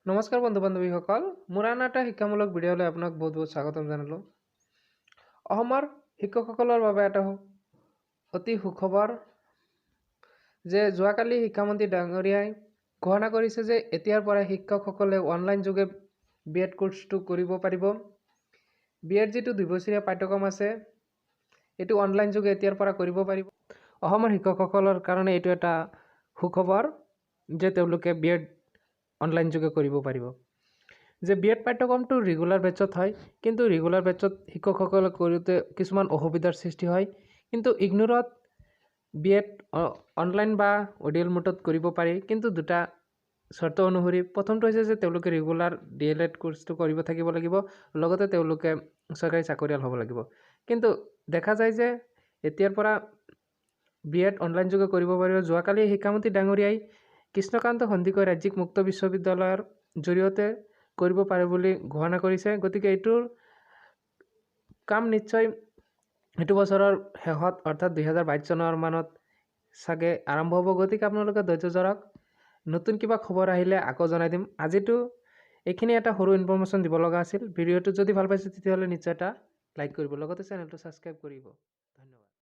নমস্কাৰ বন্ধু বান্ধৱীসকল, মোৰ আন এটা শিক্ষামূলক ভিডিঅ'লৈ আপোনাক বহুত বহুত স্বাগতম জনালোঁ। অসমৰ শিক্ষকসকলৰ বাবে এটা অতি সুখবৰ যে যোৱাকালি শিক্ষামন্ত্ৰী ডাঙৰীয়াই ঘোষণা কৰিছে যে এতিয়াৰ পৰা শিক্ষকসকলে অনলাইন যোগে বিএড কোৰ্চটো কৰিব পাৰিব। বিএড যিটো 2 বছৰীয়া পাঠ্যক্ৰম আছে এইটো অনলাইন যোগে এতিয়াৰ পৰা কৰিব পাৰিব। অসমৰ শিক্ষকসকলৰ কাৰণে এইটো এটা সুখবৰ যে তেওঁলোকে বিএড অনলাইন যোগে কৰিব পাৰিব। যে বিএড পাঠ্যক্ৰমটো ৰেগুলাৰ বেচত হয়, কিন্তু ৰেগুলাৰ বেচত শিক্ষকসকলে কৰোঁতে কিছুমান অসুবিধাৰ সৃষ্টি হয়। কিন্তু ইগনোৰত বিএড অনলাইন বা অডিএল মোডত কৰিব পাৰি, কিন্তু দুটা চৰ্ত অনুসৰি। প্ৰথমটো হৈছে যে তেওঁলোকে ৰেগুলাৰ ডিএলএড কোৰ্চটো কৰিব থাকিব লাগিব, লগতে তেওঁলোকে চৰকাৰী চাকৰিয়াল হ'ব লাগিব। কিন্তু দেখা যায় যে এতিয়াৰ পৰা বিএড অনলাইন যোগে কৰিব পাৰিব। যোৱাকালি শিক্ষামন্ত্ৰী ডাঙৰীয়াই কৃষ্ণকান্ত সন্দিকৈ ৰাজ্যিক মুক্ত বিশ্ববিদ্যালয়ৰ জৰিয়তে কৰিব পাৰে বুলি ঘোষণা কৰিছে। গতিকে এইটোৰ কাম নিশ্চয় এইটো বছৰৰ শেষত অৰ্থাৎ 2022 চনৰ মানত চাগে আৰম্ভ হ'ব। গতিকে আপোনালোকে ধৈৰ্য ধৰক, নতুন কিবা খবৰ আহিলে আকৌ জনাই দিম। আজিতো এইখিনি এটা সৰু ইনফৰ্মেশ্যন দিব লগা আছিল। ভিডিঅ'টো যদি ভাল পাইছে তেতিয়াহ'লে নিশ্চয় এটা লাইক কৰিব, লগতে চেনেলটো ছাবস্ক্ৰাইব কৰিব।